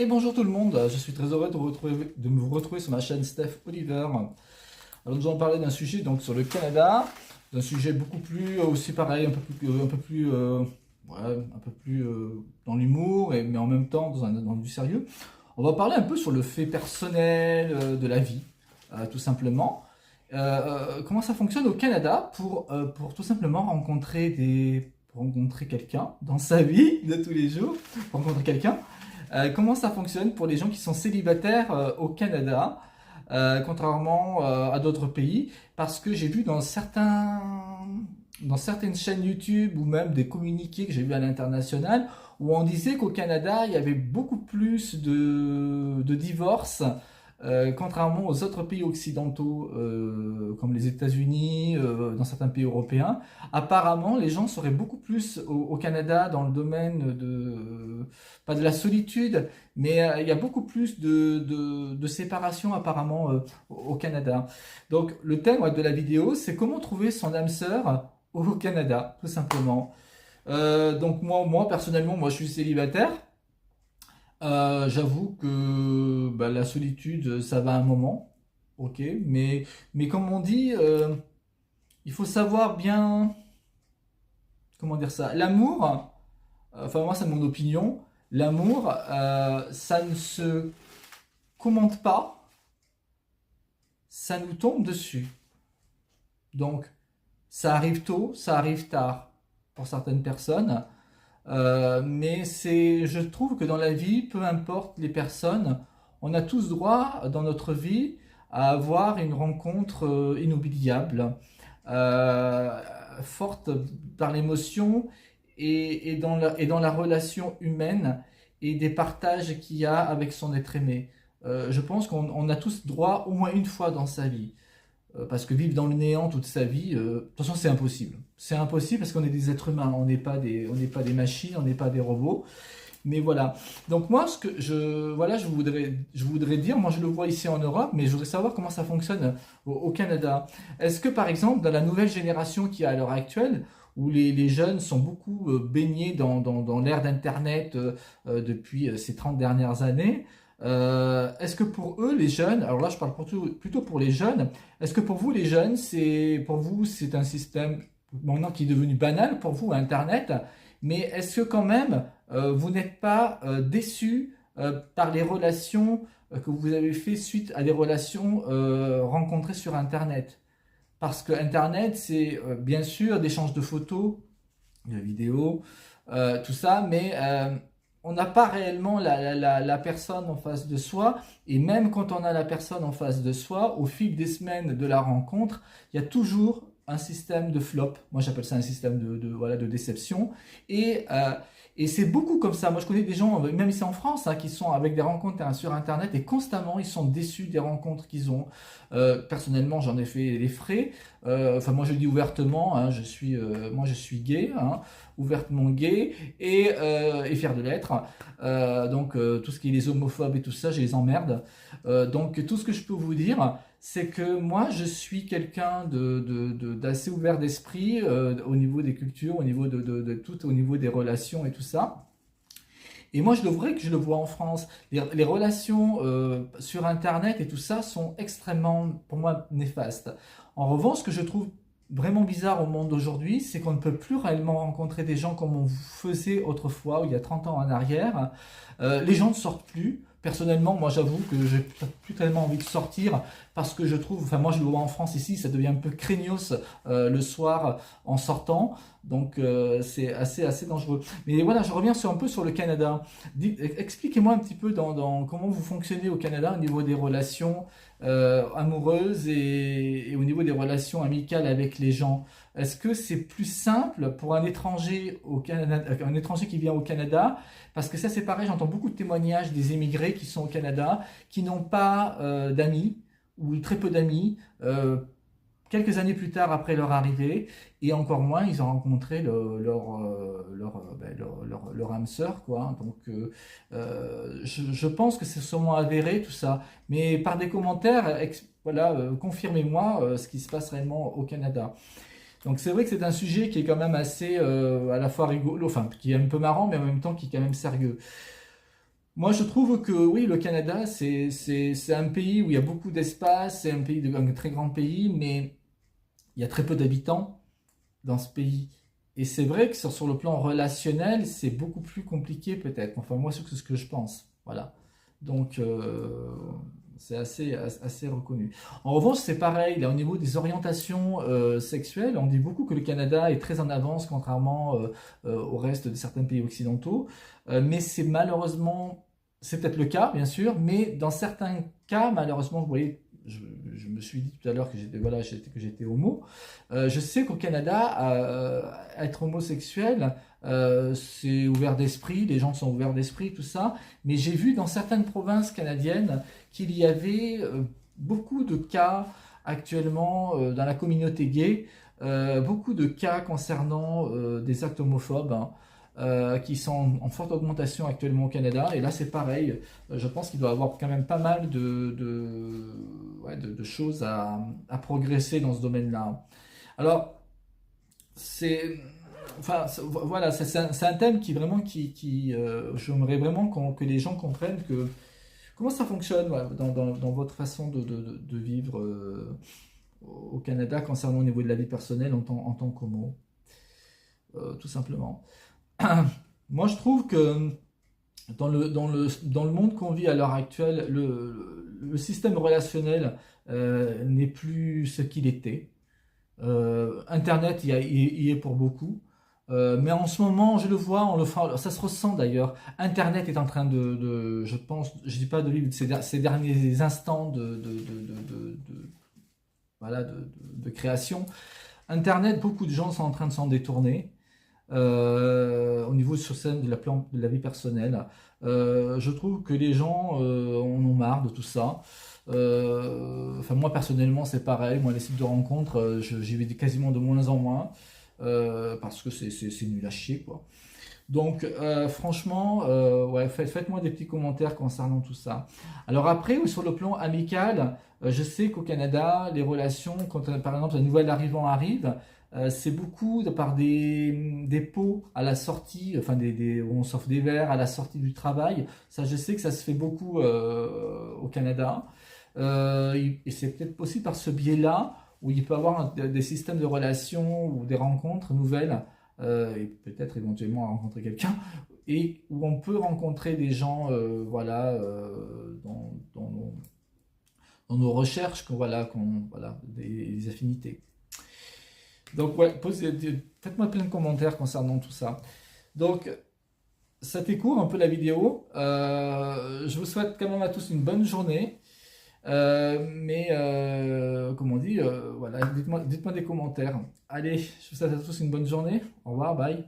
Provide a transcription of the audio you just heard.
Et bonjour tout le monde, je suis très heureux de vous retrouver sur ma chaîne Steph Oliver. Alors nous allons parler d'un sujet donc sur le Canada, d'un sujet beaucoup plus aussi pareil, un peu plus dans l'humour, mais en même temps dans du sérieux. On va parler un peu sur le fait personnel de la vie, tout simplement. Comment ça fonctionne au Canada pour tout simplement pour rencontrer quelqu'un dans sa vie de tous les jours, pour rencontrer quelqu'un. Comment ça fonctionne pour les gens qui sont célibataires au Canada, contrairement à d'autres pays? Parce que j'ai vu dans certaines chaînes YouTube ou même des communiqués que j'ai vus à l'international où on disait qu'au Canada, il y avait beaucoup plus de divorces. Contrairement aux autres pays occidentaux comme les États-Unis, dans certains pays européens, apparemment les gens seraient beaucoup plus au Canada dans le domaine pas de la solitude, mais il y a beaucoup plus de séparation apparemment au Canada. Donc le thème de la vidéo, c'est comment trouver son âme sœur au Canada, tout simplement. Donc moi personnellement, moi je suis célibataire. J'avoue que bah, la solitude, ça va un moment, ok, mais comme on dit, il faut savoir bien, comment dire ça, l'amour, enfin moi c'est mon opinion, l'amour, ça ne se commente pas, ça nous tombe dessus. Donc ça arrive tôt, ça arrive tard pour certaines personnes. Je trouve que dans la vie, peu importe les personnes, on a tous droit dans notre vie à avoir une rencontre inoubliable, euh, forte par l'émotion et dans la relation humaine et des partages qu'il y a avec son être aimé. Je pense qu'on a tous droit au moins une fois dans sa vie. Parce que vivre dans le néant toute sa vie, de toute façon, c'est impossible. C'est impossible parce qu'on est des êtres humains, on n'est pas des machines, on n'est pas des robots. Mais voilà. Donc moi, je voudrais dire, moi je le vois ici en Europe, mais je voudrais savoir comment ça fonctionne au Canada. Est-ce que par exemple, dans la nouvelle génération qui est à l'heure actuelle, où les jeunes sont beaucoup baignés dans l'ère d'Internet depuis ces 30 dernières années, est-ce que pour eux, les jeunes, alors là je parle plutôt pour les jeunes, est-ce que pour vous, les jeunes, c'est un système maintenant qui est devenu banal pour vous, Internet, mais est-ce que quand même vous n'êtes pas déçus par les relations que vous avez fait suite à des relations rencontrées sur Internet? Parce que Internet, c'est bien sûr d'échange de photos, de vidéos, tout ça, mais on n'a pas réellement la personne en face de soi. Et même quand on a la personne en face de soi, au fil des semaines de la rencontre, il y a toujours un système de flop. Moi, j'appelle ça un système voilà, de déception. Et, euh, et c'est beaucoup comme ça. Moi, je connais des gens, même ici en France, hein, qui sont avec des rencontres sur Internet et constamment, ils sont déçus des rencontres qu'ils ont. Personnellement, j'en ai fait les frais. Enfin, moi, je le dis ouvertement, hein, moi, je suis gay, hein, ouvertement gay et fier de l'être. Tout ce qui est les homophobes et tout ça, je les emmerde. Donc, tout ce que je peux vous dire, c'est que moi, je suis quelqu'un d'assez ouvert d'esprit au niveau des cultures, au niveau de tout, au niveau des relations et tout ça. Et moi, je devrais que je le vois en France. Les relations sur Internet et tout ça sont extrêmement, pour moi, néfastes. En revanche, ce que je trouve vraiment bizarre au monde d'aujourd'hui, c'est qu'on ne peut plus réellement rencontrer des gens comme on faisait autrefois, ou il y a 30 ans en arrière. Les gens ne sortent plus. Personnellement, moi j'avoue que j'ai plus tellement envie de sortir parce que je trouve, enfin moi je le vois en France ici, ça devient un peu craignos le soir en sortant, donc c'est assez dangereux. Mais voilà, je reviens un peu sur le Canada. Expliquez-moi un petit peu dans comment vous fonctionnez au Canada au niveau des relations amoureuses et au niveau des relations amicales avec les gens. Est-ce que c'est plus simple pour un étranger au Canada, un étranger qui vient au Canada? Parce que ça c'est pareil, j'entends beaucoup de témoignages des émigrés qui sont au Canada, qui n'ont pas d'amis ou très peu d'amis. Quelques années plus tard après leur arrivée, et encore moins, ils ont rencontré leur âme sœur, quoi. Donc, je pense que c'est sûrement avéré tout ça. Mais par des commentaires, voilà, confirmez-moi ce qui se passe réellement au Canada. Donc, c'est vrai que c'est un sujet qui est quand même assez à la fois rigolo, enfin, qui est un peu marrant, mais en même temps qui est quand même sérieux. Moi, je trouve que oui, le Canada, c'est un pays où il y a beaucoup d'espace, c'est un très grand pays, mais il y a très peu d'habitants dans ce pays. Et c'est vrai que sur le plan relationnel, c'est beaucoup plus compliqué peut-être. Enfin, moi, c'est ce que je pense. Voilà. Donc, c'est assez reconnu. En revanche, c'est pareil, là, au niveau des orientations sexuelles, on dit beaucoup que le Canada est très en avance, contrairement au reste de certains pays occidentaux. Mais c'est malheureusement, c'est peut-être le cas, bien sûr, mais dans certains cas, malheureusement, vous voyez, je me suis dit tout à l'heure que j'étais homo. Je sais qu'au Canada, être homosexuel, c'est ouvert d'esprit, les gens sont ouverts d'esprit, tout ça. Mais j'ai vu dans certaines provinces canadiennes qu'il y avait beaucoup de cas actuellement dans la communauté gay, beaucoup de cas concernant des actes homophobes, hein, qui sont en forte augmentation actuellement au Canada. Et là, c'est pareil. Je pense qu'il doit y avoir quand même pas mal ouais, de choses à progresser dans ce domaine-là. Alors, c'est, enfin, voilà, c'est un thème qui vraiment, j'aimerais vraiment que les gens comprennent que comment ça fonctionne ouais, dans votre façon de vivre au Canada concernant au niveau de la vie personnelle en tant qu'homo, tout simplement. Moi, je trouve que dans le monde qu'on vit à l'heure actuelle, le système relationnel n'est plus ce qu'il était. Internet y est pour beaucoup. Mais en ce moment, je le vois, ça se ressent d'ailleurs. Internet est en train je pense, je dis pas de vivre ces derniers instants voilà, de création. Internet, beaucoup de gens sont en train de s'en détourner. Au niveau sur scène de la vie personnelle. Je trouve que les gens en ont marre de tout ça. Enfin, moi personnellement, c'est pareil. Moi, les sites de rencontres, j'y vais quasiment de moins en moins parce que c'est nul à chier, quoi. Donc, franchement, ouais, faites-moi des petits commentaires concernant tout ça. Alors après, sur le plan amical, je sais qu'au Canada, les relations, quand par exemple un nouvel arrivant arrive, c'est beaucoup de par des pots à la sortie, enfin où on s'offre des verres à la sortie du travail. Ça, je sais que ça se fait beaucoup au Canada. Et c'est peut-être possible par ce biais-là, où il peut y avoir des systèmes de relations ou des rencontres nouvelles et peut-être éventuellement rencontrer quelqu'un, et où on peut rencontrer des gens voilà, dans nos recherches, voilà, des affinités. Donc, ouais, faites-moi plein de commentaires concernant tout ça. Donc, ça t'écourt un peu la vidéo. Je vous souhaite quand même à tous une bonne journée. Mais comme on dit, voilà, dites-moi des commentaires. Allez, je vous souhaite à tous une bonne journée. Au revoir, bye.